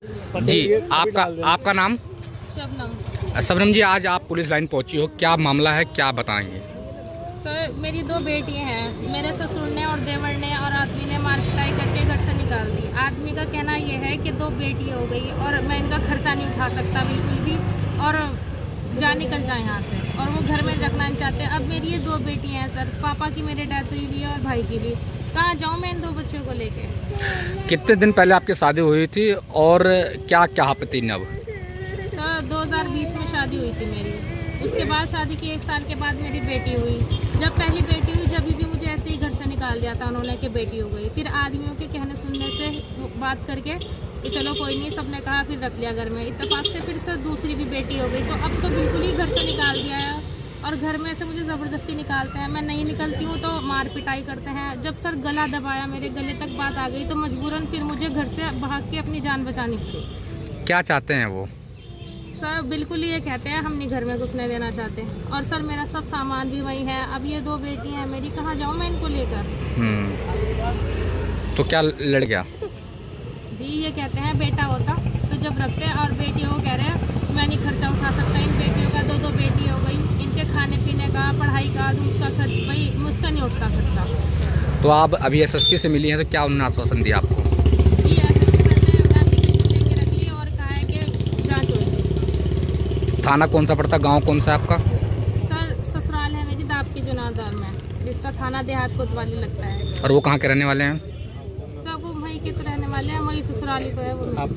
जी, आपका नाम? शबनम। शबनम जी, आज आप पुलिस लाइन पहुंची हो, क्या मामला है, क्या बताएंगे? सर, मेरी दो बेटियां हैं। मेरे ससुर ने और देवर ने और आदमी ने मार पिटाई करके घर से निकाल दी। आदमी का कहना यह है कि दो बेटी हो गई और मैं इनका खर्चा नहीं उठा सकता बिल्कुल भी, और जा निकल जाए यहाँ से, और वो घर में रखना नहीं चाहते। अब मेरी ये दो बेटियां हैं सर, पापा की मेरी डेथ हुई हुई है और भाई की भी। कहाँ जाऊँ मैं इन दो बच्चों को लेके? कितने दिन पहले आपकी शादी हुई थी और क्या क्या आपत्ति अब? तो 2020 में शादी हुई थी मेरी। उसके बाद शादी के 1 साल के बाद मेरी बेटी हुई। जब पहली बेटी हुई, जब भी मुझे ऐसे ही घर से निकाल दिया था उन्होंने कि बेटी हो गई। फिर आदमियों के कहने सुनने से बात करके कि चलो कोई नहीं, सबने कहा, फिर रख लिया घर में। इत्तेफाक से फिर से दूसरी भी बेटी हो गई। तो अब तो बिल्कुल ही घर से निकाल दिया है, और घर में से मुझे ज़बरदस्ती निकालते हैं। मैं नहीं निकलती हूँ तो मार पिटाई करते हैं। जब सर गला दबाया, मेरे गले तक बात आ गई, तो मजबूरन फिर मुझे घर से भाग के अपनी जान बचानी पड़ी। क्या चाहते हैं वो? सर बिल्कुल ही ये कहते हैं हम नहीं घर में घुसने देना चाहते। और सर मेरा सब सामान भी वही है। अब ये दो बेटी हैं मेरी, कहाँ जाऊँ मैं इनको लेकर? तो क्या लड़ गया? जी, ये कहते हैं बेटा होता तो जब रखते हैं, और बेटी हो कह रहे हैं मैं नहीं खर्चा उठा सकता इन बेटियों का। दो बेटी हो गई, इनके खाने पीने का, पढ़ाई का, दूध का खर्च भाई मुझसे नहीं उठता खर्चा। तो आप अभी एसएसपी से मिली हैं, तो क्या उन्होंने आश्वासन दिया आपको? जी, लेके रख ली और कहा है कि जाँच होगी। थाना कौन सा पड़ता, गांव कौन सा है आपका? सर ससुराल है मेरी दाब की जुनारदार में, जिसका थाना देहात कोतवाली लगता है। और वो कहाँ के रहने वाले हैं? सब वो वहीं के तो रहने वाले हैं, वही ससुराल ही तो है वो। आप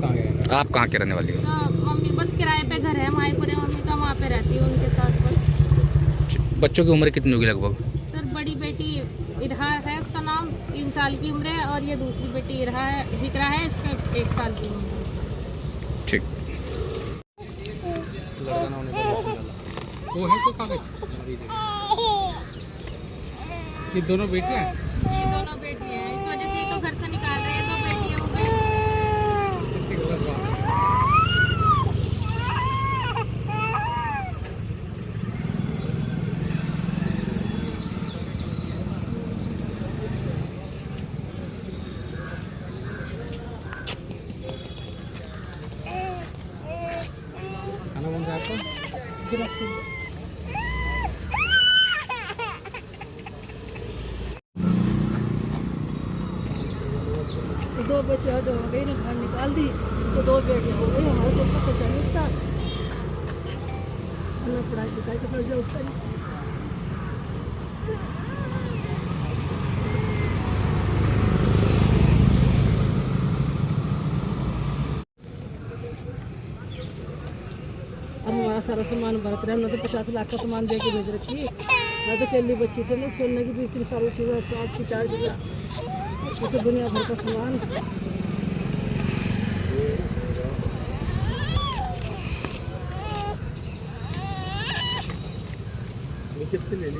कहाँ के रहने वाली हो? मम्मी बस किराए पे घर है माईपुरे, मम्मी का वहाँ पे रहती है उनके साथ बस। बच्चों की उम्र कितनी होगी लगभग? सर बड़ी बेटी इरहा है, उसका नाम 3 साल की उम्र है, और ये दूसरी बेटी इरहा है, जिक्रा है, इसका 1 साल की उम्र है। ठीक। वो है तो कागज? ये दोनों बेटियां हैं? ये दोनों बेटी हैं, इस वजह से ही तो घर से निकाल रहे हैं। दो बेटियां हो गई। खाना बन रहा है आपका? दो बेटे हो गई ना, घर निकाल दी तो दो बेटे हो गई। हमारे से तो कुछ नहीं उठता, पढ़ाई लिखाई का खर्चा उठता नहीं। और हमारा सारा सामान बरत रहे, हमने तो 50 लाख का सामान दे के भेज रखी है। मैं तो अकेली बच्ची थी ना, सोने की भी इतनी सारी चीज़ें, सास की 4 चीज़ें, उसे दुनिया भर का सामान। कितने ले ली?